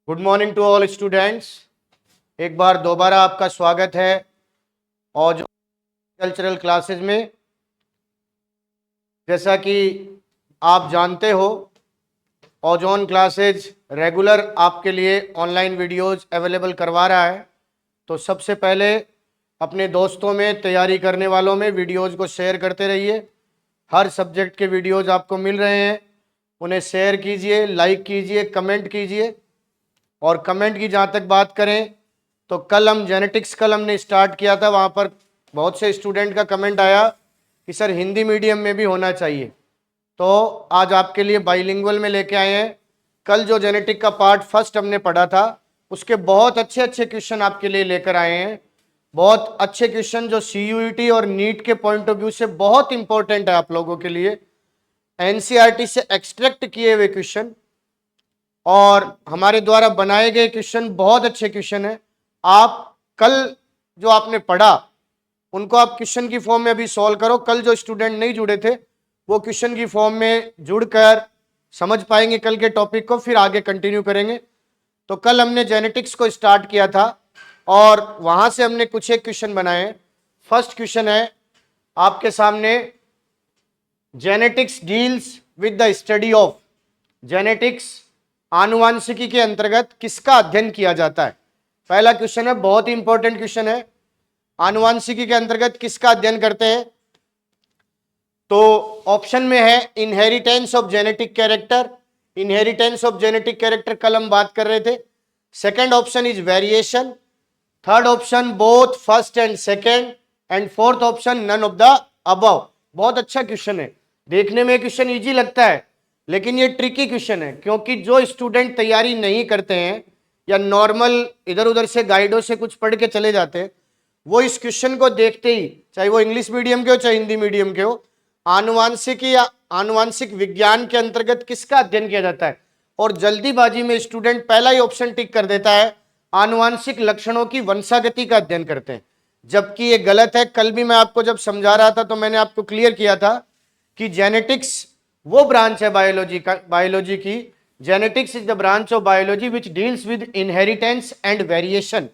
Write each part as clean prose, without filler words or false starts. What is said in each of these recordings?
Good morning to all students. एक बार दोबारा आपका स्वागत है और कल्चरल क्लासेस में। जैसा कि आप जानते हो, ओजोन क्लासेज रेगुलर आपके लिए ऑनलाइन वीडियोस अवेलेबल करवा रहा है। तो सबसे पहले अपने दोस्तों में, तैयारी करने वालों में वीडियोस को शेयर करते रहिए। हर सब्जेक्ट के वीडियोस आपको मिल रहे हैं, उन्हें शेयर कीजिए, लाइक कीजिए, कमेंट कीजिए। और कमेंट की जहाँ तक बात करें तो कल हम जेनेटिक्स हमने स्टार्ट किया था, वहाँ पर बहुत से स्टूडेंट का कमेंट आया कि सर हिंदी मीडियम में भी होना चाहिए। तो आज आपके लिए बाइलिंगुअल में लेके आए हैं। कल जो जेनेटिक का पार्ट फर्स्ट हमने पढ़ा था उसके बहुत अच्छे अच्छे क्वेश्चन आपके लिए लेकर आए हैं। बहुत अच्छे क्वेश्चन जो CUET और नीट के पॉइंट ऑफ व्यू से बहुत इंपॉर्टेंट है आप लोगों के लिए। NCERT से एक्सट्रैक्ट किए हुए क्वेश्चन और हमारे द्वारा बनाए गए क्वेश्चन बहुत अच्छे क्वेश्चन हैं। आप कल जो आपने पढ़ा उनको आप क्वेश्चन की फॉर्म में अभी सॉल्व करो। कल जो स्टूडेंट नहीं जुड़े थे वो क्वेश्चन की फॉर्म में जुड़कर समझ पाएंगे कल के टॉपिक को, फिर आगे कंटिन्यू करेंगे। तो कल हमने जेनेटिक्स को स्टार्ट किया था और वहां से हमने कुछ एक क्वेश्चन बनाए। फर्स्ट क्वेश्चन है आपके सामने, genetics deals with the study of. Genetics आनुवांशिकी के अंतर्गत किसका अध्ययन किया जाता है? पहला क्वेश्चन है, बहुत ही इंपॉर्टेंट क्वेश्चन है। आनुवांशिकी के अंतर्गत किसका अध्ययन करते हैं? तो ऑप्शन में है inheritance of genetic character. Inheritance of genetic character कल हम बात कर रहे थे। Second option is variation. Third option both first and second. And fourth option none of the above. बहुत अच्छा क्वेश्चन है, देखने में क्वेश्चन इजी लगता है लेकिन ये ट्रिकी क्वेश्चन है, क्योंकि जो स्टूडेंट तैयारी नहीं करते हैं या नॉर्मल इधर उधर से गाइडों से कुछ पढ़ के चले जाते हैं, वो इस क्वेश्चन को देखते ही, चाहे वो इंग्लिश मीडियम के हो चाहे हिंदी मीडियम के हो, आनुवांशिकी या आनुवांशिक विज्ञान के अंतर्गत किसका अध्ययन किया जाता है, और जल्दीबाजी में स्टूडेंट पहला ही ऑप्शन टिक कर देता है, आनुवांशिक लक्षणों की वंशागति का अध्ययन करते हैं, जबकि ये गलत है। कल भी मैं आपको जब समझा रहा था तो मैंने आपको क्लियर किया था कि जेनेटिक्स वो ब्रांच है बायोलॉजी की। Genetics is the branch of biology which deals with inheritance and variation.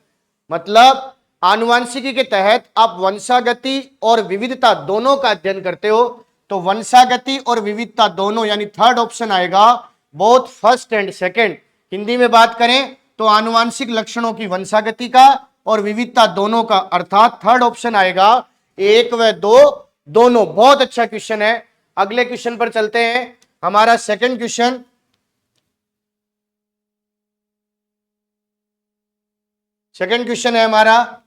मतलब आनुवांशिकी के तहत आप वंशागति और विविधता दोनों का अध्ययन करते हो। तो वंशागति और विविधता दोनों, यानी थर्ड ऑप्शन आएगा, both first and second. Hindi में बात करें तो आनुवांशिक लक्षणों की वंशागति का और विविधता दोनों का, अर्थात थर्ड ऑप्शन आएगा, एक व दो दोनों। बहुत अच्छा क्वेश्चन है। अगले क्वेश्चन पर चलते हैं। हमारा सेकंड क्वेश्चन, है हमारा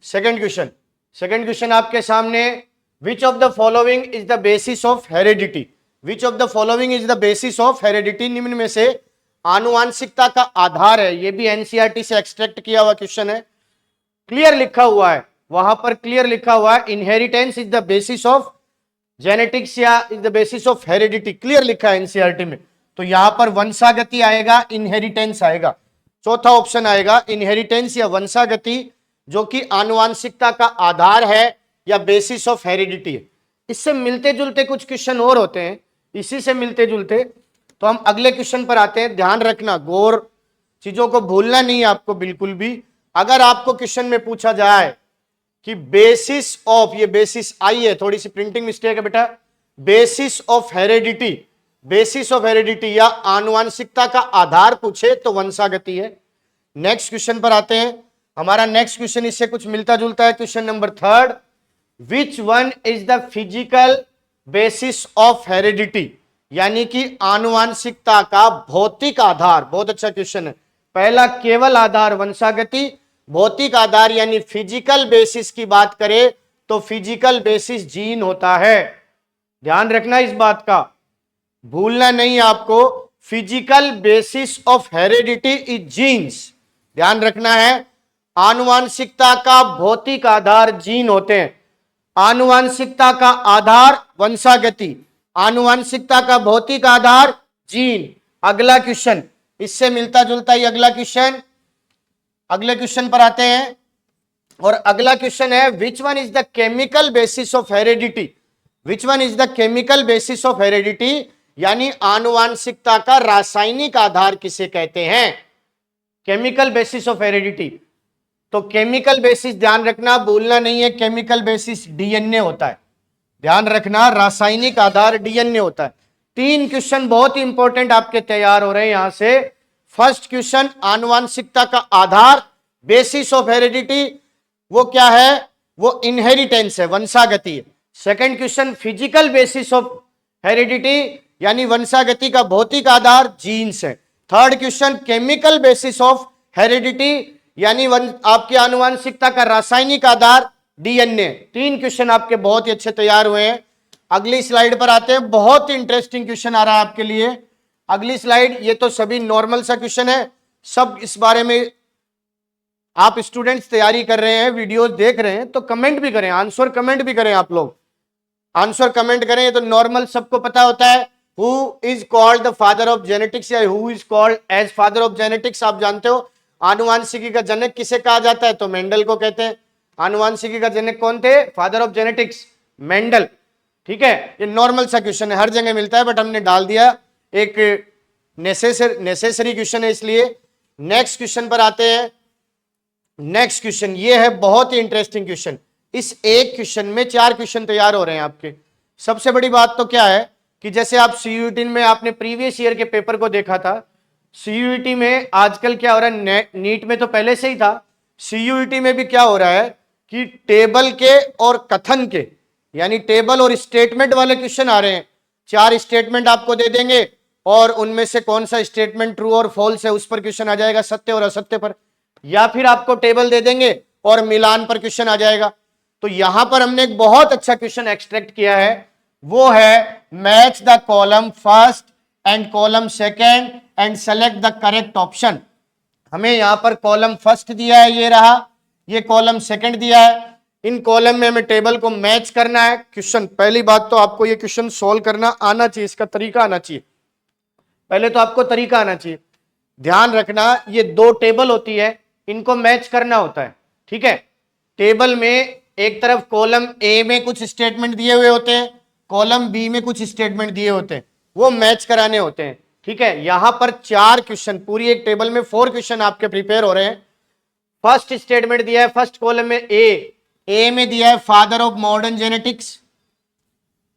सेकंड क्वेश्चन आपके सामने, which of the following is the basis of heredity. Which of the following is the basis of heredity, निम्न में से आनुवांशिकता का आधार है। यह भी NCERT से एक्सट्रैक्ट किया हुआ क्वेश्चन है। क्लियर लिखा हुआ है, वहां पर क्लियर लिखा हुआ है, inheritance is the basis of genetics या is the basis of heredity, clear लिखा है NCERT में। तो यहां पर वंशागति आएगा, इनहेरिटेंस आएगा। चौथा ऑप्शन आएगा इनहेरिटेंस या वंशागति, जो कि आनुवांशिकता का आधार है या बेसिस ऑफ हेरिडिटी है। इससे मिलते जुलते कुछ क्वेश्चन और होते हैं, इसी से मिलते जुलते। तो हम अगले क्वेश्चन पर आते हैं। ध्यान रखना, गौर, चीजों को भूलना नहीं है आपको बिल्कुल भी। अगर आपको क्वेश्चन में पूछा जाए कि बेसिस ऑफ, ये बेसिस आई है, थोड़ी सी प्रिंटिंग मिस्टेक है बेटा, basis of heredity, basis of heredity या आनुवांशिकता का आधार पूछे तो वंशागति है। नेक्स्ट क्वेश्चन पर आते हैं। हमारा नेक्स्ट क्वेश्चन इससे कुछ मिलता जुलता है। Question number third, which one is the physical basis of heredity, यानी कि आनुवांशिकता का भौतिक आधार। बहुत अच्छा क्वेश्चन है। पहला केवल आधार वंशागति, भौतिक आधार यानी फिजिकल बेसिस की बात करें तो फिजिकल बेसिस जीन होता है। ध्यान रखना इस बात का, भूलना नहीं आपको। Physical basis of heredity is genes. ध्यान रखना है, आनुवांशिकता का भौतिक आधार जीन होते हैं। आनुवांशिकता का आधार वंशागति, आनुवांशिकता का भौतिक आधार जीन। अगला क्वेश्चन इससे मिलता जुलता ही अगला क्वेश्चन, अगले क्वेश्चन पर आते हैं। और अगला क्वेश्चन है, which one is the chemical basis of heredity. Which one is the chemical basis of heredity, यानी आनुवांशिकता का रासायनिक आधार किसे कहते हैं? Chemical basis of heredity. तो केमिकल बेसिस ध्यान रखना, भूलना नहीं है, केमिकल बेसिस डीएनए होता है, ध्यान रखना, रासायनिक आधार डीएनए होता है। 3 क्वेश्चन बहुत ही इंपॉर्टेंट आपके तैयार हो रहे हैं यहां से। फर्स्ट क्वेश्चन आनुवांशिकता का आधार, बेसिस ऑफ हेरिडिटी, वो क्या है? वो इनहेरिटेंस है, वंशागति है। Second question physical basis of heredity, यानी वंशागति का भौतिक आधार जीन्स है। Third question chemical basis of heredity, यानी आपकी आनुवांशिकता का रासायनिक आधार डीएनए। 3 क्वेश्चन आपके बहुत ही अच्छे तैयार हुए हैं। अगली स्लाइड पर आते हैं, बहुत ही इंटरेस्टिंग क्वेश्चन आ रहा है आपके लिए। अगली स्लाइड, ये तो सभी नॉर्मल सा क्वेश्चन है, सब इस बारे में आप स्टूडेंट्स तैयारी कर रहे हैं, वीडियोस देख रहे हैं, तो कमेंट भी करें, आंसर कमेंट भी करें, आप लोग आंसर कमेंट करें। ये तो नॉर्मल सबको पता होता है। Who is called the father of genetics, या who is called as father of genetics, आप जानते हो। आनुवांशिकी का जनक किसे कहा जाता है? तो मेंडल को कहते हैं। आनुवांशिकी का जनक कौन थे? Father of genetics, Mendel. ठीक है, ये नॉर्मल सा क्वेश्चन है, हर जगह मिलता है, बट हमने डाल दिया, एक नेसेसरी क्वेश्चन है इसलिए। नेक्स्ट क्वेश्चन पर आते हैं। नेक्स्ट क्वेश्चन ये है बहुत ही इंटरेस्टिंग क्वेश्चन। इस एक क्वेश्चन में 4 क्वेश्चन तैयार हो रहे हैं आपके। सबसे बड़ी बात तो क्या है कि जैसे आप सीयूईटी में आपने प्रीवियस ईयर के पेपर को देखा था, सीयूईटी में आजकल क्या हो रहा है, नीट में तो पहले से ही था, सीयूईटी में भी क्या हो रहा है कि टेबल के और कथन के, यानी टेबल और स्टेटमेंट वाले क्वेश्चन आ रहे हैं। 4 स्टेटमेंट आपको दे देंगे और उनमें से कौन सा स्टेटमेंट ट्रू और फॉल्स है उस पर क्वेश्चन आ जाएगा, सत्य और असत्य पर, या फिर आपको टेबल दे देंगे और मिलान पर क्वेश्चन आ जाएगा। तो यहां पर हमने एक बहुत अच्छा क्वेश्चन एक्सट्रैक्ट किया है, वो है match the column first and column second and select the correct option. हमें यहां पर कॉलम फर्स्ट दिया है, ये रहा, ये कॉलम सेकंड दिया है, इन कॉलम में हमें टेबल को मैच करना है। क्वेश्चन, पहली बात तो आपको ये क्वेश्चन सॉल्व करना आना चाहिए, इसका तरीका आना चाहिए, पहले तो आपको तरीका आना चाहिए। ध्यान रखना, ये 2 टेबल होती है, इनको मैच करना होता है। ठीक है, टेबल में एक तरफ कॉलम ए में कुछ स्टेटमेंट दिए हुए होते हैं, कॉलम बी में कुछ स्टेटमेंट दिए होते हैं, वो मैच कराने होते हैं। ठीक है, यहां पर 4 क्वेश्चन, पूरी एक टेबल में 4 क्वेश्चन आपके प्रिपेयर हो रहे हैं। फर्स्ट स्टेटमेंट दिया है, फर्स्ट कॉलम में ए में दिया है father of modern genetics,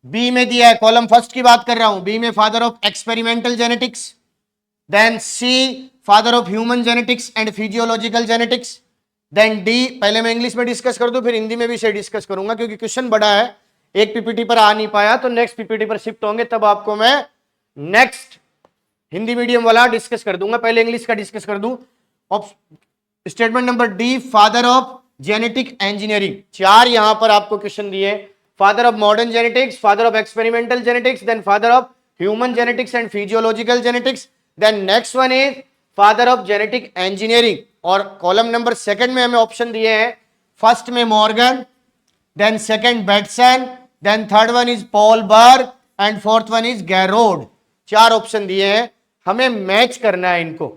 B में दिया है, कॉलम फर्स्ट की बात कर रहा हूं, बी में father of experimental genetics, then C father of human genetics and physiological genetics, then D, पहले मैं इंग्लिश में डिस्कस कर दूं फिर हिंदी में भी इसे डिस्कस करूंगा क्योंकि क्वेश्चन बड़ा है, एक पीपीटी पर आ नहीं पाया तो नेक्स्ट पीपीटी पर शिफ्ट होंगे, तब आपको मैं नेक्स्ट हिंदी मीडियम वाला डिस्कस कर दूंगा, पहले इंग्लिश का डिस्कस कर दूं। Statement number D, father of genetic engineering. 4 यहां पर आपको क्वेश्चन दिए, father of modern genetics, father of experimental genetics, then father of human genetics and physiological genetics, then next one is father of genetic engineering. और column number second में हमें option दिए हैं, first में Morgan, then second Bateson, then third one is Paul Berg and fourth one is Garrod. 4 option दिए हैं, हमें match करना है इनको,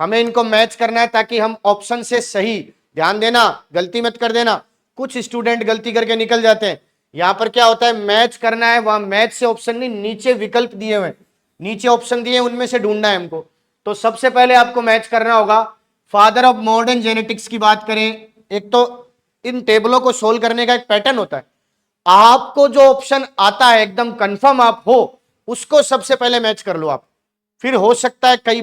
हमें इनको मैच करना है ताकि हम ऑप्शन से सही, ध्यान देना, गलती मत कर देना, कुछ स्टूडेंट गलती करके निकल जाते हैं। यहां पर क्या होता है, मैच करना है, वहां मैच से ऑप्शन नहीं, नीचे विकल्प दिए हुए, नीचे ऑप्शन दिए, उनमें से ढूंढना है हमको। तो सबसे पहले आपको मैच करना होगा, फादर ऑफ मॉडर्न जेनेटिक्स की बात करें, एक तो इन टेबलों को सोल्व करने का एक पैटर्न होता है, आपको जो ऑप्शन आता है एकदम कंफर्म आप हो उसको सबसे पहले मैच कर लो आप, फिर हो सकता है कई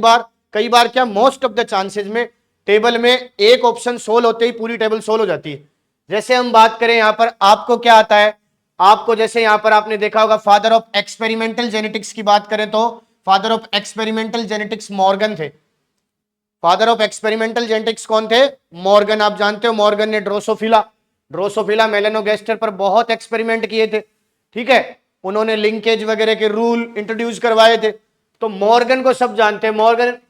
बार क्या, मोस्ट ऑफ द चांसेस में टेबल में एक ऑप्शन सोल्व होते ही पूरी टेबल सोल्व हो जाती है। जैसे हम बात करें यहां पर आपको क्या आता है, आपको जैसे यहां पर आपने देखा होगा फादर ऑफ एक्सपेरिमेंटल जेनेटिक्स की बात करें तो father of experimental genetics Morgan थे। फादर ऑफ एक्सपेरिमेंटल जेनेटिक्स कौन थे? मॉर्गन। आप जानते हो मॉर्गन ने ड्रोसोफिला मेलेनोगेस्टर पर बहुत एक्सपेरिमेंट किए थे। ठीक है, उन्होंने लिंकेज वगैरह के रूल इंट्रोड्यूस करवाए थे, तो मॉर्गन को सब जानते हैं।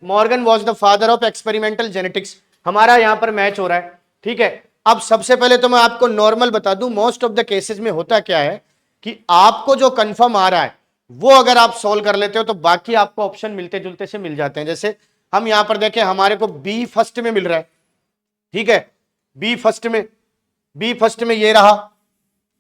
Morgan was the father of experimental genetics. हमारा यहां पर मैच हो रहा है। ठीक है, अब सबसे पहले तो मैं आपको नॉर्मल बता दूं, मोस्ट ऑफ द केसेस में होता क्या है कि आपको जो कंफर्म आ रहा है वो अगर आप सोल्व कर लेते हो तो बाकी आपको ऑप्शन मिलते जुलते से मिल जाते हैं। जैसे हम यहां पर देखें, हमारे को बी फर्स्ट में मिल रहा है। ठीक है, बी फर्स्ट में ये रहा,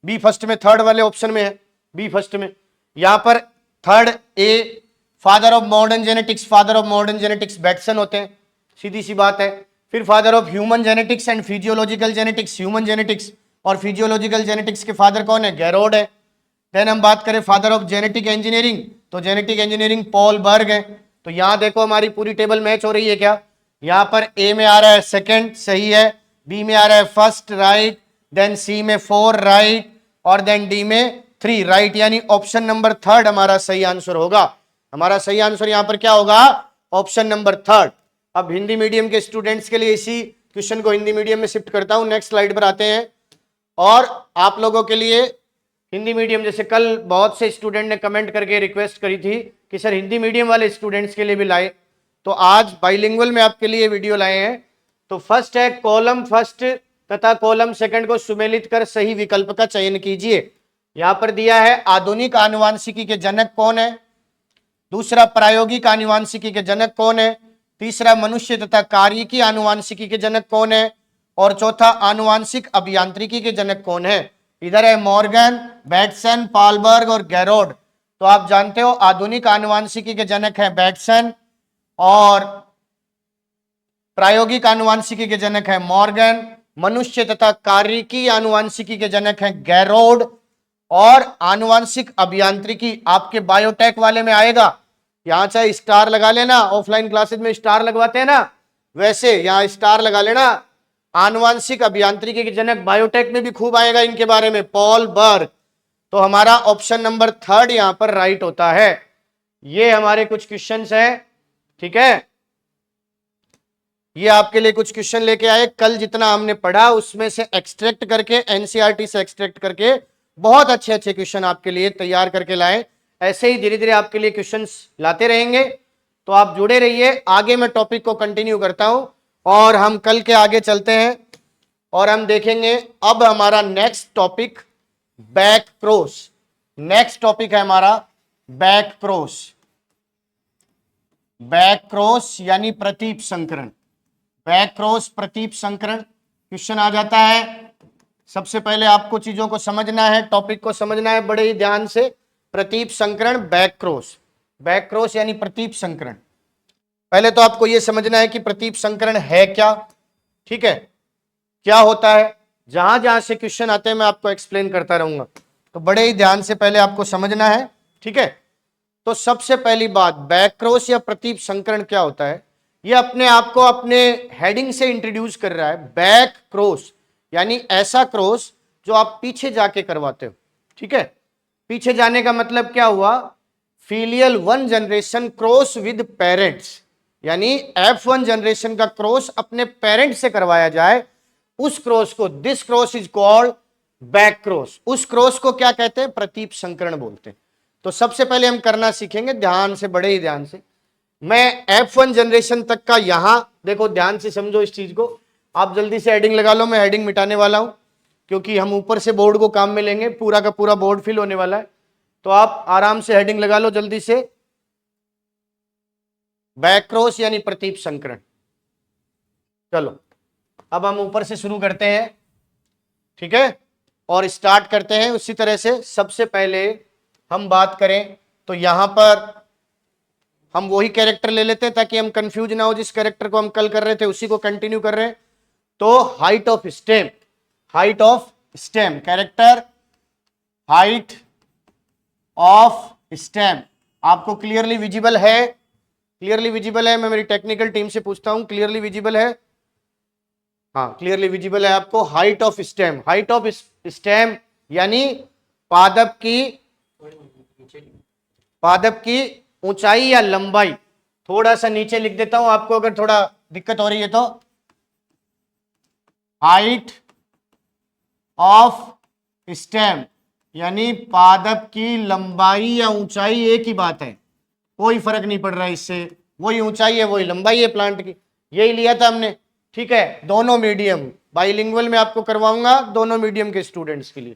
बी फर्स्ट में थर्ड वाले ऑप्शन में है, बी फर्स्ट में। यहां पर third A, father of modern genetics, father of modern genetics Bateson होते हैं, सीधी सी बात है। फिर father of human genetics and physiological genetics, human genetics और फिजियोलॉजिकल जेनेटिक्स के फादर कौन है? गैरोड है। देन हम बात करें फादर ऑफ जेनेटिक इंजीनियरिंग, तो जेनेटिक इंजीनियरिंग पॉल बर्ग है। तो यहां देखो हमारी पूरी टेबल मैच हो रही है क्या? यहां पर ए में आ रहा है सेकंड, सही है, बी में आ रहा है फर्स्ट, राइट, देन सी में 4, राइट, और देन डी में 3, राइट, यानी ऑप्शन नंबर थर्ड हमारा सही आंसर होगा। हमारा सही आंसर यहां पर क्या होगा? Option number third. अब हिंदी मीडियम के स्टूडेंट्स के लिए इसी क्वेश्चन को हिंदी मीडियम में शिफ्ट करता हूं, नेक्स्ट स्लाइड पर आते हैं। और आप लोगों के लिए हिंदी मीडियम, जैसे कल बहुत से स्टूडेंट ने कमेंट करके रिक्वेस्ट करी थी कि सर हिंदी मीडियम वाले स्टूडेंट्स के लिए भी लाए, तो आज बाइलिंगुअल में आपके लिए वीडियो लाए हैं। तो फर्स्ट है कॉलम फर्स्ट तथा कॉलम सेकंड को सुमेलित कर सही विकल्प का चयन कीजिए। यहां पर दिया है आधुनिक आनुवांशिकी के जनक कौन है, दूसरा प्रायोगिक आनुवांशिकी के जनक कौन है, तीसरा मनुष्य तथा कार्यिकी आनुवांशिकी के जनक कौन है, और चौथा आनुवांशिक अभियांत्रिकी के जनक कौन है। इधर है मॉर्गन, बैटसन, पालबर्ग और गैरोड। तो आप जानते हो आधुनिक आनुवांशिकी के जनक है बैटसन और प्रायोगिक आनुवांशिकी के जनक है मॉर्गन, मनुष्य तथा कार्यिकी आनुवांशिकी के जनक है गैरोड, और आनुवांशिक अभियांत्रिकी आपके बायोटेक वाले में आएगा। यहां चाहे स्टार लगा लेना, ऑफलाइन क्लासेस में स्टार लगवाते हैं ना, वैसे यहां स्टार लगा लेना। आनुवांशिक अभियांत्रिकी के जनक बायोटेक में भी खूब आएगा इनके बारे में, पॉल बर्ग। तो हमारा ऑप्शन नंबर थर्ड यहां पर राइट होता है। ये हमारे कुछ क्वेश्चंस हैं, ठीक है, ये आपके लिए कुछ क्वेश्चन लेके आए। कल जितना हमने पढ़ा उसमें से एक्सट्रैक्ट करके, एनसीईआरटी से एक्सट्रैक्ट करके बहुत अच्छे अच्छे क्वेश्चन आपके लिए तैयार करके लाए। ऐसे ही धीरे धीरे आपके लिए क्वेश्चंस लाते रहेंगे, तो आप जुड़े रहिए। आगे मैं टॉपिक को कंटिन्यू करता हूं और हम कल के आगे चलते हैं और हम देखेंगे अब हमारा next topic back cross. Next topic है हमारा बैक क्रॉस। बैक क्रॉस यानी प्रतीप संकरण। बैक क्रॉस प्रतीप संकरण क्वेश्चन आ जाता है। सबसे पहले आपको चीजों को समझना है, टॉपिक को समझना है बड़े ही ध्यान से। प्रतीप संकरण, बैक क्रॉस। बैक क्रॉस यानी प्रतीप संकरण। पहले तो आपको यह समझना है कि प्रतीप संकरण है क्या, ठीक है, क्या होता है। जहां जहां से क्वेश्चन आते हैं मैं आपको एक्सप्लेन करता रहूंगा, तो बड़े ही ध्यान से पहले आपको समझना है, ठीक है। तो सबसे पहली बात, बैक क्रॉस या प्रतीप संकरण क्या होता है, ये अपने आप को अपने हेडिंग से इंट्रोड्यूस कर रहा है। बैक क्रॉस यानी ऐसा क्रॉस जो आप पीछे जाके करवाते हो, ठीक है। पीछे जाने का मतलब क्या हुआ? Filial one generation cross with parents, यानी F1 जनरेशन का क्रॉस अपने पेरेंट से करवाया जाए, उस क्रॉस को, this cross is called back cross. उस क्रॉस को क्या कहते हैं? प्रतीप संकरण बोलते हैं। तो सबसे पहले हम करना सीखेंगे ध्यान से, बड़े ही ध्यान से। मैं F1 जनरेशन तक का यहां देखो, ध्यान से समझो इस चीज को। आप जल्दी से हेडिंग लगा लो, मैं हेडिंग मिटाने वाला हूं क्योंकि हम ऊपर से बोर्ड को काम में लेंगे, पूरा का पूरा बोर्ड फिल होने वाला है। तो आप आराम से हेडिंग लगा लो जल्दी से। बैक क्रॉस यानी प्रतीप संकरण। चलो अब हम ऊपर से शुरू करते हैं, ठीक है, और स्टार्ट करते हैं उसी तरह से। सबसे पहले हम बात करें तो यहां पर हम वही कैरेक्टर ले लेते हैं ताकि हम कंफ्यूज ना हो। जिस कैरेक्टर को हम कल कर रहे थे उसी को कंटिन्यू कर रहे हैं। तो height of stem, height of stem, character height of stem आपको क्लियरली विजिबल है? क्लियरली विजिबल है? मैं मेरी टेक्निकल टीम से पूछता हूं, क्लियरली विजिबल है? हाँ, क्लियरली विजिबल है आपको। Height of stem, height of stem यानी पादप की ऊंचाई या लंबाई। थोड़ा सा नीचे लिख देता हूं आपको अगर थोड़ा दिक्कत हो रही है तो। हाइट ऑफ स्टेम यानी पादप की लंबाई या ऊंचाई, एक ही बात है, कोई फर्क नहीं पड़ रहा है इससे। वही ऊंचाई है, वही लंबाई है प्लांट की, यही लिया था हमने, ठीक है। दोनों मीडियम, बाइलिंगुअल में आपको करवाऊंगा, दोनों मीडियम के स्टूडेंट्स के लिए।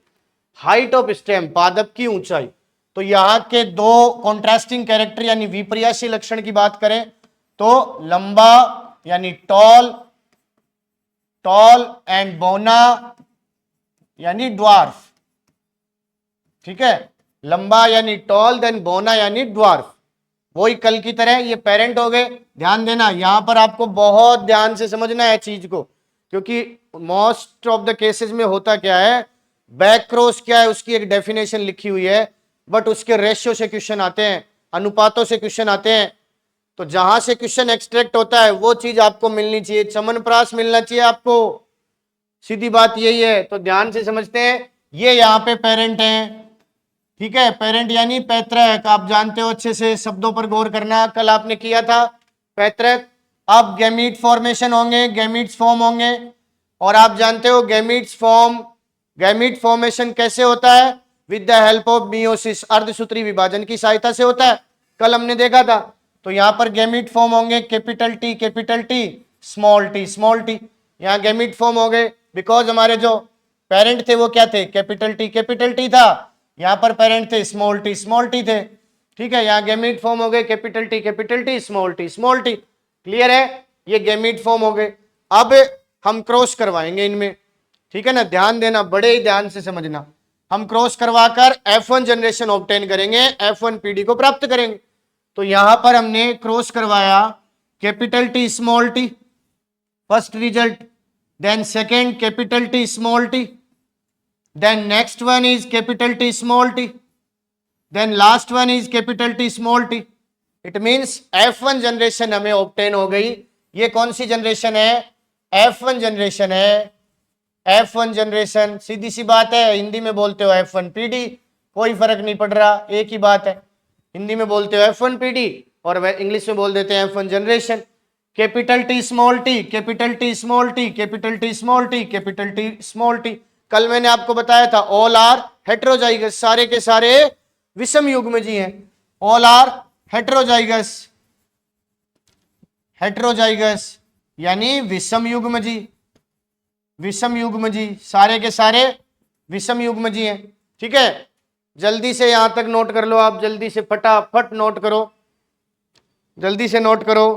हाइट ऑफ स्टेम, पादप की ऊंचाई। तो यहां के दो कॉन्ट्रास्टिंग कैरेक्टर यानी विपर्यासी लक्षण की बात करें तो लंबा यानी टॉल, टॉल एंड बोना यानी ड्वार्फ, ठीक है। लंबा यानी टॉल, देन बोना यानी ड्वार्फ। वही कल की तरह ये पेरेंट हो गए। ध्यान देना, यहां पर आपको बहुत ध्यान से समझना है चीज को, क्योंकि मोस्ट ऑफ द केसेस में होता क्या है, बैक क्रॉस क्या है उसकी एक डेफिनेशन लिखी हुई है, बट उसके रेशियो से क्वेश्चन आते हैं, अनुपातों से क्वेश्चन आते हैं। तो जहां से क्वेश्चन एक्सट्रैक्ट होता है वो चीज आपको मिलनी चाहिए, चमनप्रास मिलना चाहिए आपको। सीधी बात यही है। तो ध्यान से समझते हैं, ये यहाँ पे पेरेंट है, ठीक है। पेरेंट यानी पैतृक, आप जानते हो अच्छे से, शब्दों पर गौर करना, कल आपने किया था पैतृक। अब गैमीट फॉर्मेशन होंगे, गैमीट्स फॉर्म होंगे, और आप जानते हो गैमीट फॉर्मेशन कैसे होता है, with the help of meiosis, अर्धसूत्री विभाजन की सहायता से होता है, कल हमने देखा था। तो यहां पर गैमीट फॉर्म होंगे कैपिटल टी, स्मॉल टी। यहां गैमीट फॉर्म हो गए बिकॉज हमारे जो पेरेंट थे वो क्या थे, कैपिटल टी था, यहां पर पेरेंट थे स्मॉल टी थे, ठीक है। यहां गैमीट फॉर्म हो गए capital T, small T. Clear है, ये गैमीट फॉर्म हो गए। अब हम क्रॉस करवाएंगे इनमें, ठीक है ना, ध्यान देना, बड़े ही ध्यान से समझना। हम क्रॉस करवाकर F1 जनरेशन ऑब्टेन करेंगे, F1 पीडी को प्राप्त करेंगे। तो यहां पर हमने क्रॉस करवाया capital T small T, first result, then second capital T small T, then next one is capital T small t, then last one is capital T small t. It means F1 generation हमें obtain हो गई। ये कौन सी generation है, F1 generation है। F1 generation, सीधी सी बात है, हिंदी में बोलते हो F1 पीडी, कोई फर्क नहीं पड़ रहा, एक ही बात है। हिंदी में बोलते हो F1 पीडी और वह इंग्लिश में बोल देते हैं F1 generation. Capital T small T, capital T small T, capital T small T, capital T small T. कल मैंने आपको बताया था ऑल आर हेट्रोजाइगस, सारे के सारे विषम युग्मजी हैं। ऑल आर हेट्रोजाइगस यानी विषम युग्मजी, सारे के सारे विषम युग्मजी हैं, ठीक है। जल्दी से यहां तक नोट कर लो आप, जल्दी से फटाफट नोट करो, जल्दी से नोट करो।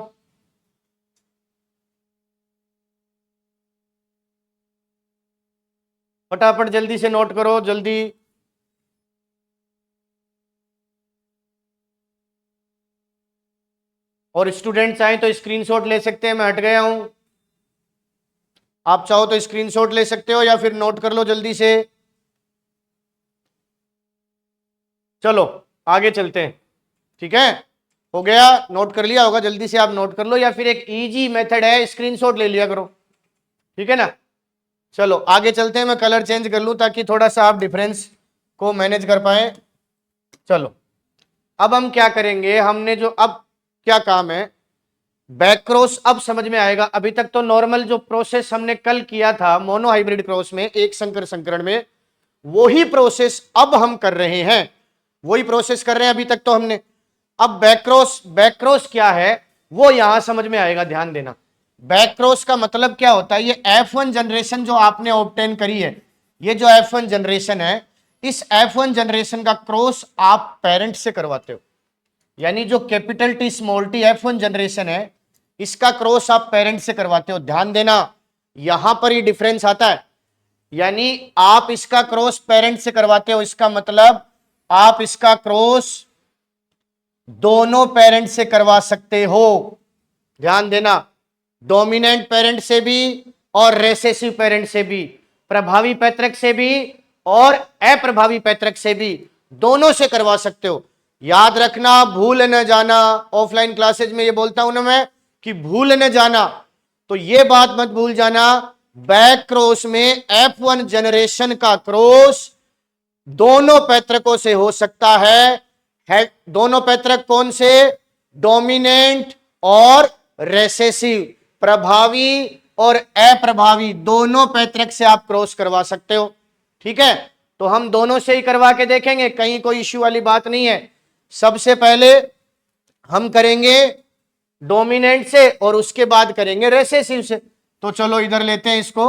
फटाफट जल्दी से नोट करो, जल्दी। और स्टूडेंट्स आए तो स्क्रीनशॉट ले सकते हैं, मैं हट गया हूं। आप चाहो तो स्क्रीनशॉट ले सकते हो या फिर नोट कर लो जल्दी से। चलो आगे चलते हैं, ठीक है। हो गया, नोट कर लिया होगा, जल्दी से आप नोट कर लो, या फिर एक इजी मेथड है, स्क्रीनशॉट ले लिया करो, ठीक है ना। चलो आगे चलते हैं, मैं कलर चेंज कर लूं ताकि थोड़ा सा आप डिफरेंस को मैनेज कर पाए। चलो अब हम क्या करेंगे, हमने जो अब क्या काम है, बैक क्रॉस अब समझ में आएगा। अभी तक तो नॉर्मल जो प्रोसेस हमने कल किया था मोनो हाइब्रिड क्रॉस में, एक संकर संकरण में, वही प्रोसेस अब हम कर रहे हैं, वही प्रोसेस कर रहे हैं अभी तक तो हमने। अब बैक क्रॉस क्या है वो यहां समझ में आएगा, ध्यान देना। बैक क्रॉस का मतलब क्या होता है, ये F1 जनरेशन जो आपने ऑब्टेन करी है, ये जो F1 जनरेशन है, इस F1 जनरेशन का क्रॉस आप पेरेंट से करवाते हो। यानी जो capital T small T F1 generation है, इसका क्रॉस आप पेरेंट से करवाते हो। ध्यान देना, यहां पर ही डिफरेंस आता है। यानी आप इसका क्रॉस पेरेंट से करवाते हो, इसका मतलब आप इसका क्रॉस दोनों पेरेंट से करवा सकते हो। ध्यान देना, डोमिनेंट पेरेंट से भी और रेसेसिव पेरेंट से भी, प्रभावी पैतृक से भी और अप्रभावी पैतृक से भी, दोनों से करवा सकते हो। याद रखना, भूल न जाना, ऑफलाइन क्लासेज में ये बोलता हूं ना मैं कि भूल न जाना, तो ये बात मत भूल जाना, बैक क्रॉस में F1 जनरेशन का क्रॉस दोनों पैतृकों से हो सकता है। दोनों पैतृक कौन से, डोमिनेंट और रेसेसिव, प्रभावी और अप्रभावी, दोनों पैतृक से आप क्रॉस करवा सकते हो, ठीक है। तो हम दोनों से ही करवा के देखेंगे, कहीं कोई इश्यू वाली बात नहीं है। सबसे पहले हम करेंगे डोमिनेंट से और उसके बाद करेंगे रेसेसिव से। तो चलो इधर लेते हैं इसको,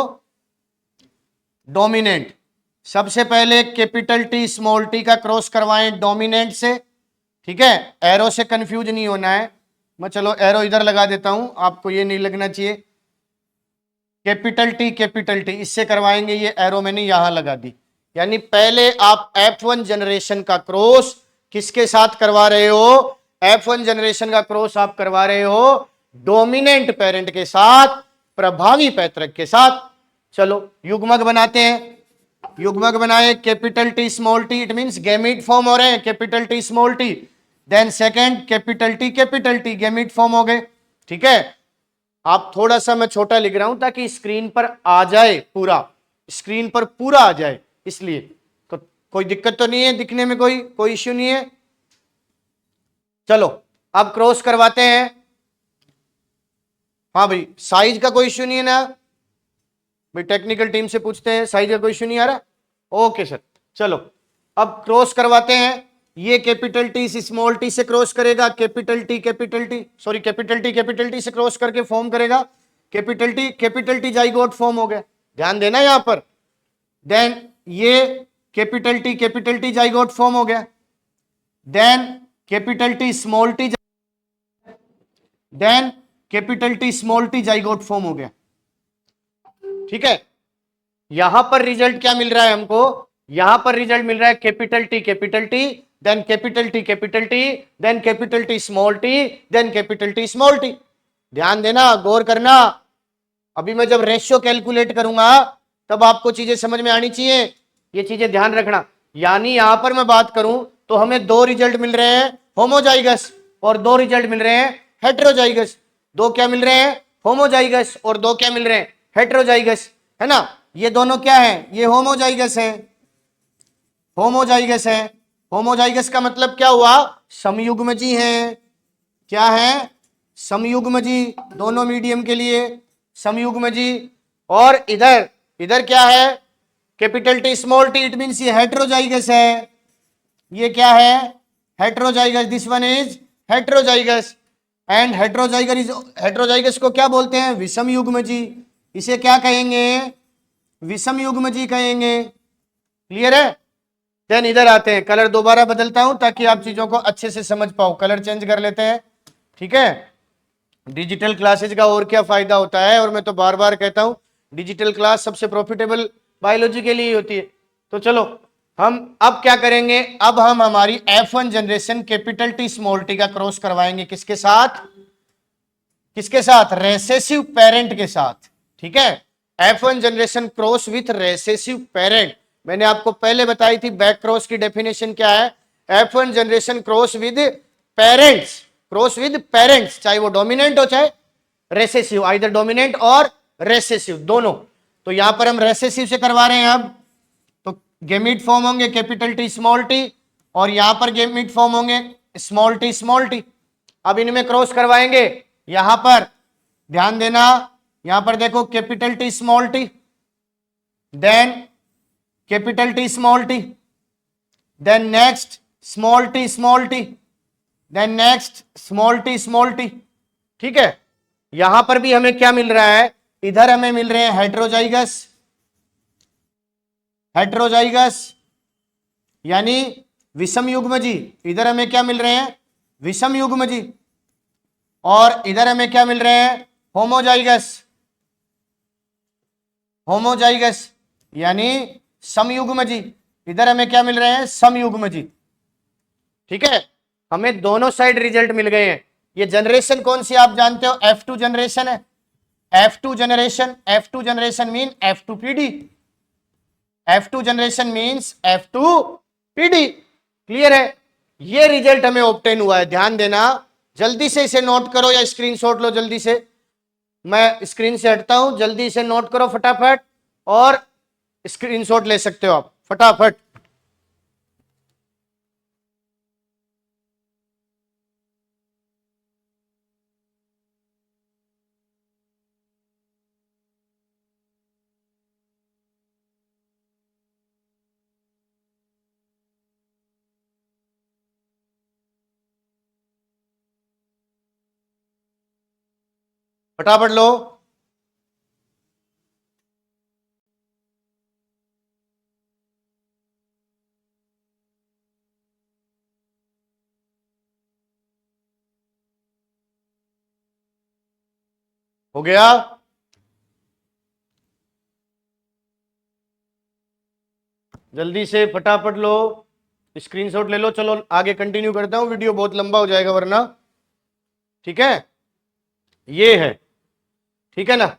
डोमिनेंट। सबसे पहले कैपिटल टी स्मॉल टी का क्रॉस करवाएं डोमिनेंट से, ठीक है। एरो से कंफ्यूज नहीं होना है, मैं चलो एरो इधर लगा देता हूं, आपको ये नहीं लगना चाहिए। कैपिटल टी इससे करवाएंगे, ये एरो मैंने यहां लगा दी, यानी पहले आप F1 जनरेशन का क्रॉस किसके साथ करवा रहे हो? F1 जनरेशन का क्रॉस आप करवा रहे हो डोमिनेंट पेरेंट के साथ, प्रभावी पैतृक के साथ। चलो युग्मक बनाते हैं। युग्मक बनाए, capital T small T, it means gamete form हो रहे हैं, capital T small T. Then second capital T gamete form हो गए। ठीक है, आप थोड़ा सा मैं छोटा लिख रहा हूं ताकि स्क्रीन पर आ जाए, पूरा स्क्रीन पर पूरा आ जाए, इसलिए तो कोई दिक्कत तो नहीं है दिखने में, कोई इश्यू नहीं है। चलो अब क्रॉस करवाते हैं। हाँ भाई, साइज का कोई इश्यू नहीं है ना भाई? टेक्निकल टीम से पूछते हैं, साइज का कोई इश्यू नहीं आ रहा? Okay sir. चलो अब क्रॉस करवाते हैं। ये कैपिटल टी स्मॉल टी से क्रॉस करेगा, capital T sorry capital T से क्रॉस करके फॉर्म करेगा कैपिटल टी जाइगोट फॉर्म हो गया, ध्यान देना यहां पर। देन ये कैपिटल टी जाइगोट फॉर्म हो गया। Then capital T small T, then capital T small T zygote form हो गया। ठीक है, यहां पर रिजल्ट क्या मिल रहा है हमको? यहां पर रिजल्ट मिल रहा है capital T, then capital T, then capital T small T, then capital T small T. ध्यान देना, गौर करना। अभी मैं जब रेशियो कैलकुलेट करूंगा तब आपको चीजें समझ में आनी चाहिए, ये चीजें ध्यान रखना। यानी यहां पर मैं बात करूं तो हमें दो रिजल्ट मिल रहे हैं होमोजाइगस, और दो रिजल्ट मिल रहे हैं हेटेरोजाइगस। दो क्या मिल रहे हैं? होमोजाइगस, और दो क्या मिल रहे हैं? हेटेरोजाइगस, है ना? ये दोनों क्या है? ये होमोजाइगस है, होमोजाइगस है। होमोजाइगस का मतलब क्या हुआ? समयुग्मजी हैं। क्या है? समयुग्मजी, दोनों मीडियम के लिए समयुग्मजी। और इधर इधर क्या है? Capital T small T, it means ये हेटेरोजाइगस है। ये क्या है? Heterozygous, this one is heterozygous. And heterozygous को क्या बोलते हैं? विषम युग्मजी। इसे क्या कहेंगे? विषम युग्मजी कहेंगे। क्लियर है? देन इधर आते हैं, कलर दोबारा बदलता हूं ताकि आप चीजों को अच्छे से समझ पाओ। कलर चेंज कर लेते हैं। ठीक है, डिजिटल क्लासेज का और क्या फायदा होता है, और मैं तो बार बार कहता हूं डिजिटल क्लास सबसे प्रॉफिटेबल बायोलॉजी के लिए होती है। तो चलो हम अब क्या करेंगे? अब हम हमारी F1 generation capital T small T का क्रॉस करवाएंगे किसके साथ? किसके साथ? रेसेसिव पेरेंट के साथ। ठीक है, F1 generation cross with recessive parent. मैंने आपको पहले बताई थी बैक क्रॉस की डेफिनेशन क्या है। F1 generation cross with parents, cross with parents, चाहे वो डोमिनेंट हो चाहे रेसेसिव, आइदर डोमिनेंट और रेसेसिव दोनों। तो यहां पर हम रेसेसिव से करवा रहे हैं। अब तो गेमिट फॉर्म होंगे कैपिटल टी स्मॉल टी, और यहां पर गेमिट फॉर्म होंगे स्मॉल टी। अब इनमें क्रॉस करवाएंगे। यहां पर ध्यान देना, यहां पर देखो capital T small T, then capital T small T, then next small T, then next small T. ठीक है, यहां पर भी हमें क्या मिल रहा है? इधर हमें मिल रहे हैं हेटेरोजाइगस, हेटेरोजाइगस यानी विषम युग्मजी। इधर हमें क्या मिल रहे हैं? विषम युग्मजी। और इधर हमें क्या मिल रहे हैं? होमोजाइगस, होमोजाइगस यानी समयुग्मजी। इधर हमें क्या मिल रहे हैं? समयुग्मजी। ठीक है, हमें दोनों साइड रिजल्ट मिल गए हैं। ये जनरेशन कौन सी आप जानते हो? F2 जनरेशन है। F2 generation mean F2 PD। F2 generation means F2 PD। Clear है? ये रिजल्ट हमें ऑब्टेन हुआ है, ध्यान देना। जल्दी से इसे नोट करो या स्क्रीनशॉट लो जल्दी से। मैं स्क्रीन से हटता हूं, जल्दी इसे नोट करो फटाफट, और स्क्रीनशॉट ले सकते हो आप फटाफट। फटाफट लो। हो गया? जल्दी से फटाफट लो, स्क्रीनशॉट ले लो। चलो आगे कंटिन्यू करता हूं, वीडियो बहुत लंबा हो जाएगा वरना। ठीक है, ये है, ठीक है ना।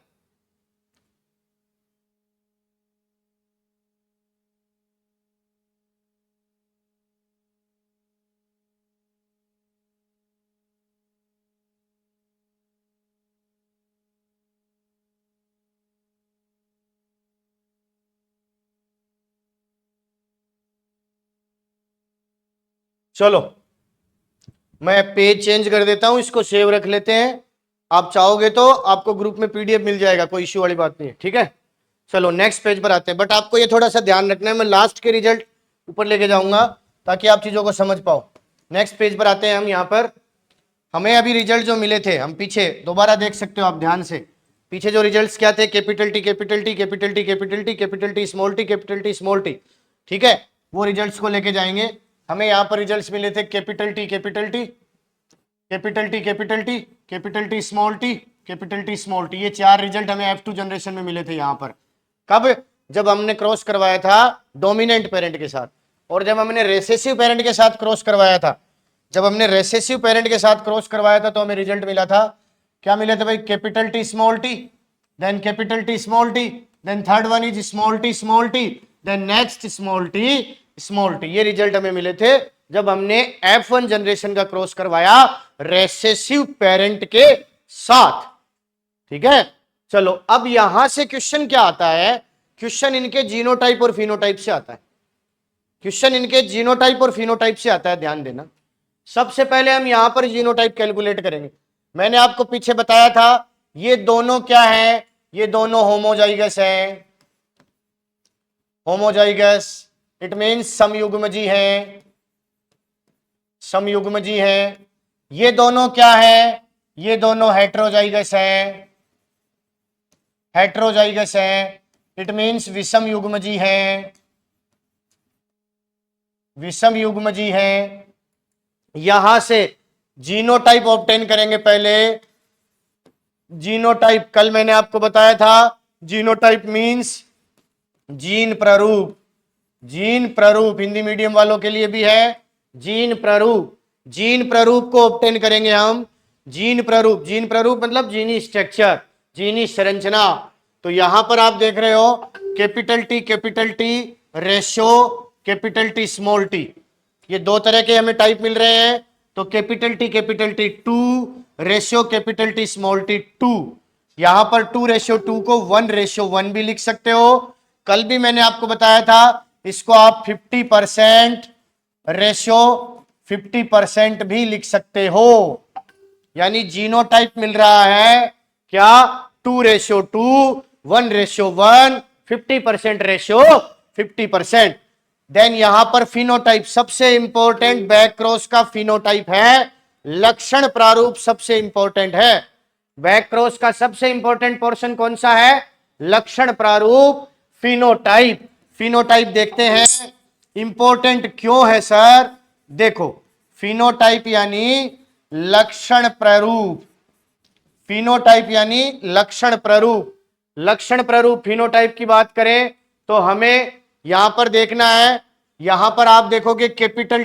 चलो मैं पेज चेंज कर देता हूं, इसको सेव रख लेते हैं। आप चाहोगे तो आपको ग्रुप में पीडीएफ मिल जाएगा, कोई इश्यू वाली बात नहीं है, ठीक है। चलो नेक्स्ट पेज पर आते हैं, बट आपको ये थोड़ा सा ध्यान रखना है, मैं लास्ट के रिजल्ट ऊपर लेके जाऊंगा ताकि आप चीजों को समझ पाओ। नेक्स्ट पेज पर आते हैं हम। यहाँ पर हमें अभी रिजल्ट जो मिले थे, हम पीछे दोबारा देख सकते हो आप ध्यान से। पीछे जो रिजल्ट्स क्या थे, capital T capital T capital T capital T capital T small T capital T small T, ठीक है। वो रिजल्ट्स को लेके जाएंगे। हमें यहाँ पर रिजल्ट्स मिले थे capital T capital T capital T capital T capital T small T capital T small T, ये चार रिजल्ट हमें F2 जनरेशन में मिले थे। यहाँ पर कब, जब हमने क्रॉस करवाया था डोमिनेंट पेरेंट के साथ, और जब हमने रेसेसिव पेरेंट के साथ क्रॉस करवाया था। जब हमने रेसेसिव पेरेंट के साथ क्रॉस करवाया था तो हमें रिजल्ट मिला था, क्या मिले थे भाई, capital T small T, then capital T small T, then third one is small T, then next small T. ये रिजल्ट हमें मिले थे जब हमने F1 जनरेशन का क्रॉस करवाया रेसेसिव पेरेंट के साथ, ठीक है। चलो अब यहां से क्वेश्चन क्या आता है, क्वेश्चन इनके जीनोटाइप और फिनोटाइप से आता है। क्वेश्चन इनके जीनोटाइप और फिनोटाइप से आता है, ध्यान देना। सबसे पहले हम यहां पर जीनोटाइप कैलकुलेट करेंगे। मैंने आपको पीछे बताया था ये दोनों क्या है, ये दोनों होमोजाइगस है। होमोजाइगस इट मींस समयुग्मजी है, समयुग्मजी है। ये दोनों क्या है, ये दोनों हेट्रोजाइगस है, हेट्रोजाइगस है। इट मींस विषम युग्मजी है, विषम युग्मजी है। यहां से जीनोटाइप ऑब्टेन करेंगे पहले। जीनोटाइप कल मैंने आपको बताया था, जीनोटाइप मींस जीन प्रारूप। जीन प्रारूप हिंदी मीडियम वालों के लिए भी है, जीन प्रारूप। जीन प्रारूप को ऑब्टेन करेंगे हम। जीन प्रारूप, जीन प्रारूप मतलब जीनी स्ट्रक्चर, जीनी संरचना। तो यहां पर आप देख रहे हो capital T ratio capital T small T, ये दो तरह के हमें टाइप मिल रहे हैं। तो capital T 2 ratio capital T small T 2। यहां पर 2:2 को 1:1 भी लिख सकते हो। कल भी मैंने आपको बताया था इसको आप 50% रेशियो 50% भी लिख सकते हो। यानी जीनोटाइप मिल रहा है क्या, 2:2 1:1 50% रेशियो 50%। देन यहां पर फिनोटाइप, सबसे इंपॉर्टेंट बैक क्रॉस का फिनोटाइप है लक्षण प्रारूप, सबसे इंपॉर्टेंट है। बैक क्रॉस का सबसे इंपॉर्टेंट पोर्शन कौन सा है, लक्षण प्रारूप फिनोटाइप। फिनोटाइप देखते हैं इंपॉर्टेंट क्यों है सर। देखो फिनोटाइप यानी लक्षण प्रारूप, फिनोटाइप यानी लक्षण प्रारूप। लक्षण प्रारूप फिनोटाइप की बात करें तो हमें यहां पर देखना है, यहां पर आप देखोगे कैपिटल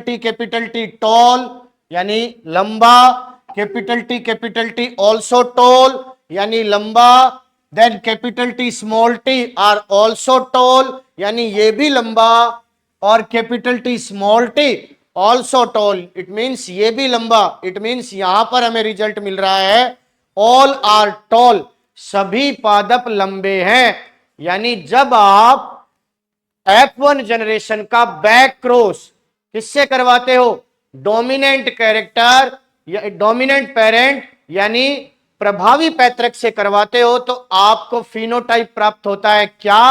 टी टॉल यानी लंबा, कैपिटल टी ऑल्सो टॉल यानी लंबा, then capital T small T are also tall यानी ये भी लंबा, और capital T small T also tall it means ये भी लंबा। इट मींस यहां पर हमें रिजल्ट मिल रहा है ऑल आर टॉल, सभी पादप लंबे हैं। यानी जब आप F1 जनरेशन का बैक क्रॉस किससे करवाते हो, डोमिनेंट कैरेक्टर या डोमिनेंट पेरेंट यानी प्रभावी पैतृक से करवाते हो, तो आपको फिनोटाइप प्राप्त होता है क्या,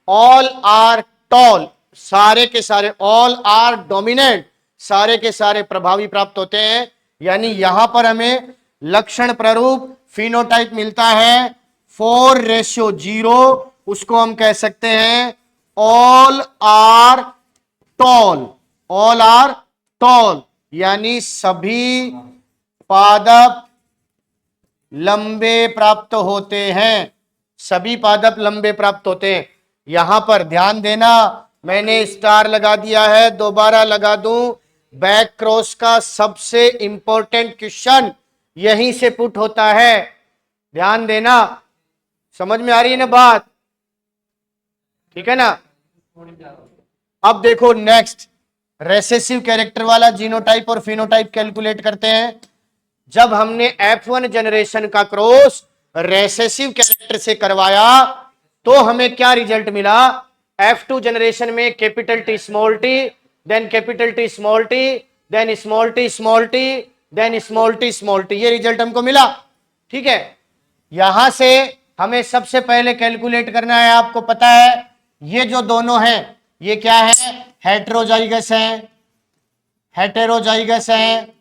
ऑल आर टॉल, सारे के सारे, ऑल आर डोमिनेंट, सारे के सारे प्रभावी प्राप्त होते हैं। यानी यहां पर हमें लक्षण प्रारूप फिनोटाइप मिलता है 4:0, उसको हम कह सकते हैं all are tall, all are tall यानी सभी पादप लंबे प्राप्त होते हैं, सभी पादप लंबे प्राप्त होते हैं। यहां पर ध्यान देना मैंने स्टार लगा दिया है, दोबारा लगा दूं। बैक क्रॉस का सबसे इंपॉर्टेंट क्वेश्चन यहीं से पुट होता है, ध्यान देना। समझ में आ रही है ना बात? ठीक है ना? अब देखो नेक्स्ट, रेसेसिव कैरेक्टर वाला जीनोटाइप और फिनोटाइप कैलकुलेट करते हैं। जब हमने F1 जनरेशन का क्रॉस रेसेसिव कैरेक्टर से करवाया तो हमें क्या रिजल्ट मिला? F2 जनरेशन में capital T small T, then capital T small T, then small T small T, then small T small T, ये रिजल्ट हमको मिला। ठीक है, यहां से हमें सबसे पहले कैलकुलेट करना है, आपको पता है ये जो दोनों हैं ये क्या है? हेटेरोजाइगस है, हेटेरोजाइगस है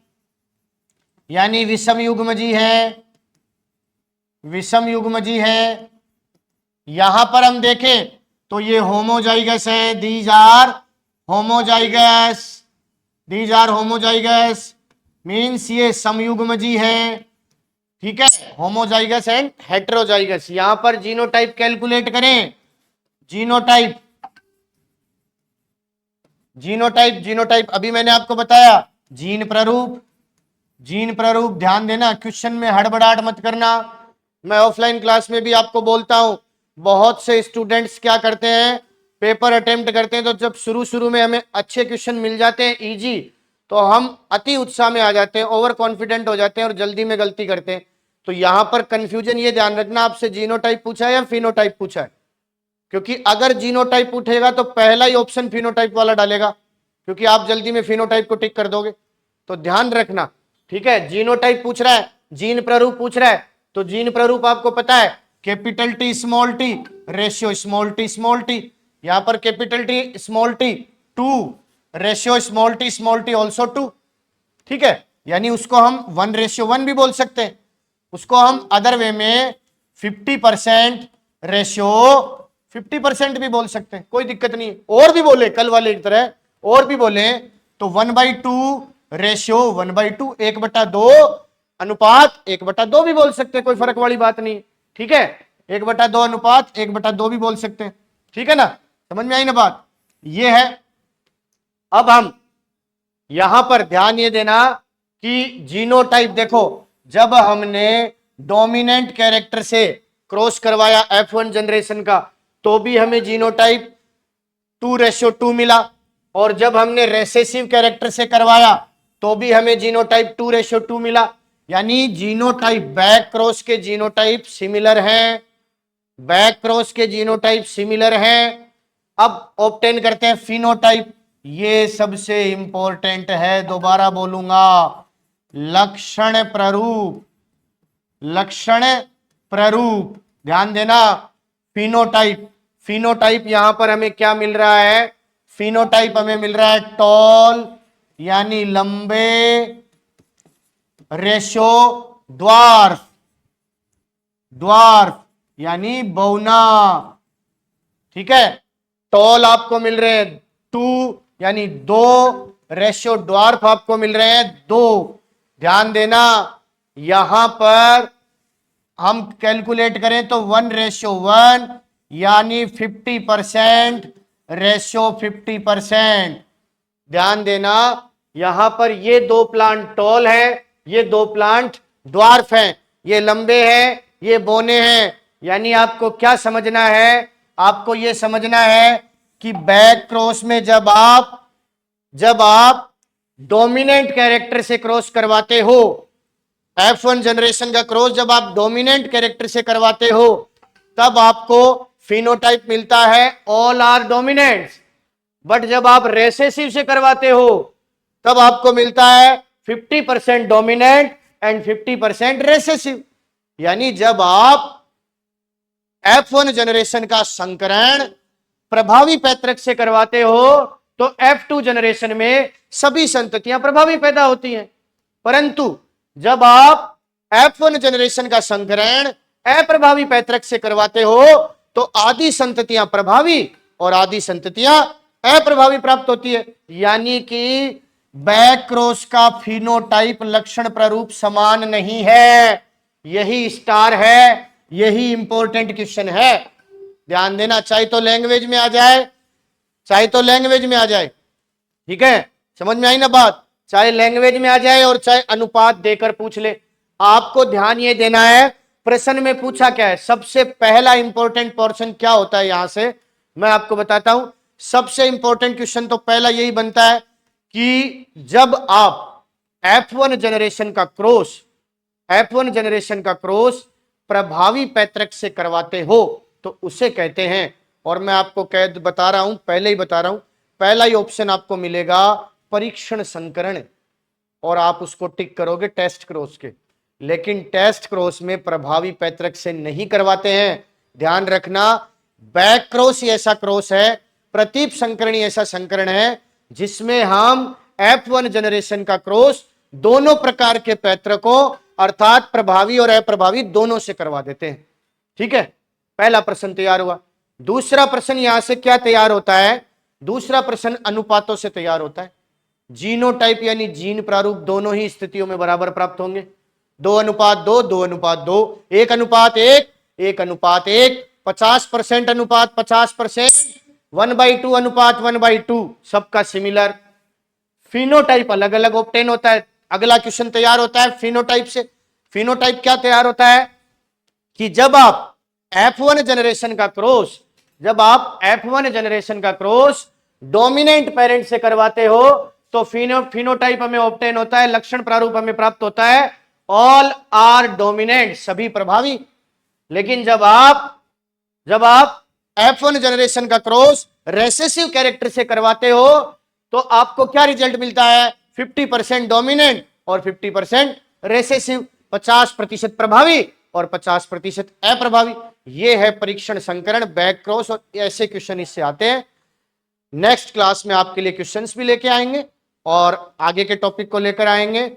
यानी विषम युग्मजी है, विषम युग्मजी है। यहां पर हम देखें तो ये होमोजाइगस है, these are homozygous, these are homozygous means ये समयुग्मजी है। ठीक है, होमोजाइगस एंड हेटेरोजाइगस। यहां पर जीनोटाइप कैलकुलेट करें, जीनोटाइप, जीनोटाइप, जीनोटाइप अभी मैंने आपको बताया, जीन प्ररूप, जीन प्ररूप। ध्यान देना, क्वेश्चन में हड़बड़ाहट मत करना। मैं ऑफलाइन क्लास में भी आपको बोलता हूं, बहुत से स्टूडेंट्स क्या करते हैं, पेपर अटेम्प्ट करते हैं तो जब शुरू शुरू में हमें अच्छे क्वेश्चन मिल जाते हैं इजी, तो हम अति उत्साह में आ जाते हैं, ओवर कॉन्फिडेंट हो जाते हैं और जल्दी में गलती करते हैं। तो यहां पर कंफ्यूजन ये ध्यान रखना, आपसे जीनोटाइप पूछा है या फिनोटाइप पूछा है, क्योंकि अगर जीनोटाइप पूछेगा तो पहला ही ऑप्शन फिनोटाइप वाला डालेगा, क्योंकि आप जल्दी में फिनोटाइप को टिक कर दोगे। तो ध्यान रखना, ठीक है। जीनोटाइप पूछ रहा है, जीन प्ररूप पूछ रहा है, तो जीन प्ररूप आपको पता है capital T small T ratio small T, यहां पर capital T small T 2 ratio small T also 2। ठीक है, यानी उसको हम 1:1 भी बोल सकते हैं, उसको हम अदर वे में 50% रेशियो 50% भी बोल सकते हैं, कोई दिक्कत नहीं है। और भी बोले कल वाले की तरह, और भी बोले तो 1/2 रेशियो 1/2, 1/2 अनुपात 1/2 भी बोल सकते हैं, कोई फर्क वाली बात नहीं। ठीक है, 1/2 अनुपात 1/2 भी बोल सकते हैं। ठीक है ना, समझ में आई ना बात? ये है। अब हम यहां पर ध्यान ये देना कि जीनोटाइप देखो, जब हमने डोमिनेंट कैरेक्टर से क्रॉस करवाया F1 जनरेशन का तो भी हमें जीनोटाइप 2:2 मिला, और जब हमने रेसेसिव कैरेक्टर से करवाया तो भी हमें जीनोटाइप 2:2 मिला। यानी जीनोटाइप, बैक क्रॉस के जीनोटाइप सिमिलर हैं, बैक क्रॉस के जीनोटाइप सिमिलर हैं। अब ऑब्टेन करते हैं फिनोटाइप, ये सबसे इंपॉर्टेंट है, दोबारा बोलूंगा, लक्षण प्ररूप, लक्षण प्ररूप। ध्यान देना, फिनोटाइप, फिनोटाइप यहां पर हमें क्या मिल रहा है? फिनोटाइप हमें मिल रहा है टॉल यानी लंबे, रेशो ड्वार्फ, ड्वार्फ यानी बौना। ठीक है, टॉल आपको मिल रहे हैं 2 यानी 2, रेशियो ड्वार्फ आपको मिल रहे हैं 2। ध्यान देना, यहां पर हम कैलकुलेट करें तो 1:1 यानी 50%, रेशियो 50%। ध्यान देना, यहां पर ये 2 प्लांट टॉल है, ये 2 प्लांट ड्वार्फ हैं, ये लंबे हैं, ये बोने हैं। यानी आपको क्या समझना है? आपको यह समझना है कि बैक क्रॉस में जब आप डोमिनेंट कैरेक्टर से क्रॉस करवाते हो, F1 जनरेशन का क्रॉस जब आप डोमिनेंट कैरेक्टर से करवाते हो तब आपको फिनोटाइप मिलता है ऑल आर डोमिनेंट्स, बट जब आप रेसेसिव से करवाते हो तब आपको मिलता है 50% डोमिनेंट एंड 50% रेसेसिव। यानी जब आप F1 जनरेशन का संकरण प्रभावी पैतृक से करवाते हो तो F2 जनरेशन में सभी संततियां प्रभावी पैदा होती हैं, परंतु जब आप F1 जनरेशन का संकरण अप्रभावी पैतृक से करवाते हो तो आदि संततियां प्रभावी और आदि संततियां अप्रभावी प्राप्त होती है। यानी कि बैक क्रॉस का फिनोटाइप लक्षण प्ररूप समान नहीं है, यही स्टार है, यही इंपॉर्टेंट क्वेश्चन है। ध्यान देना, चाहे तो लैंग्वेज में आ जाए, चाहे तो लैंग्वेज में आ जाए, ठीक है, समझ में आई ना बात, चाहे लैंग्वेज में आ जाए और चाहे अनुपात देकर पूछ ले। आपको ध्यान ये देना है प्रश्न में पूछा क्या है। सबसे पहला इंपॉर्टेंट पोर्शन क्या होता है, यहां से मैं आपको बताता हूं। सबसे इंपॉर्टेंट क्वेश्चन तो पहला यही बनता है कि जब आप F1 जनरेशन का क्रॉस, F1 जनरेशन का क्रॉस प्रभावी पैतृक से करवाते हो तो उसे कहते हैं, और मैं आपको कह बता रहा हूं, पहले ही बता रहा हूं, पहला ही ऑप्शन आपको मिलेगा परीक्षण संकरण, और आप उसको टिक करोगे टेस्ट क्रॉस के। लेकिन टेस्ट क्रॉस में प्रभावी पैतृक से नहीं करवाते हैं, ध्यान रखना। बैक क्रॉस ही ऐसा क्रॉस है, प्रतीप संकरणी ऐसा संकरण है जिसमें हम F1 जनरेशन का क्रॉस दोनों प्रकार के पैतृकों अर्थात प्रभावी और अप्रभावी दोनों से करवा देते हैं। ठीक है, पहला प्रश्न तैयार हुआ। दूसरा प्रश्न यहां से क्या तैयार होता है, दूसरा प्रश्न अनुपातों से तैयार होता है। जीनोटाइप यानी जीन प्रारूप दोनों ही स्थितियों में बराबर प्राप्त होंगे। 2:2, 2:2, 1:1, 1:1, 50% अनुपात 50%, 1/2 अनुपात 1/2, सबका सिमिलर। फिनोटाइप अलग अलग ऑब्टेन होता है। अगला क्वेश्चन तैयार होता है फिनोटाइप से। फिनोटाइप क्या तैयार होता है कि जब आप F1 जनरेशन का क्रॉस, जब आप F1 जनरेशन का क्रॉस डोमिनेंट पेरेंट से करवाते हो तो फिनोटाइप हमें ऑब्टेन होता है, लक्षण प्रारूप हमें प्राप्त होता है ऑल आर डोमिनेंट, सभी प्रभावी। लेकिन जब आप F1 जनरेशन का क्रॉस रेसेसिव कैरेक्टर से करवाते हो तो आपको क्या रिजल्ट मिलता है, 50% डोमिनेंट और 50% रेसेसिव, 50% प्रभावी और 50% अप्रभावी। ये है परीक्षण संकरण, बैक क्रॉस, और ऐसे क्वेश्चन इससे आते हैं। नेक्स्ट क्लास में आपके लिए क्वेश्चंस भी लेके आएंगे और आगे के टॉपिक को लेकर आएंगे।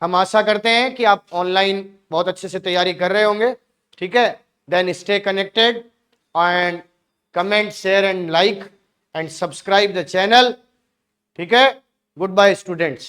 हम आशा करते हैं कि आप ऑनलाइन बहुत अच्छे से तैयारी कर रहे होंगे। ठीक है, then stay connected and comment, share and like and subscribe the channel. ठीक है, गुड बाय स्टूडेंट्स।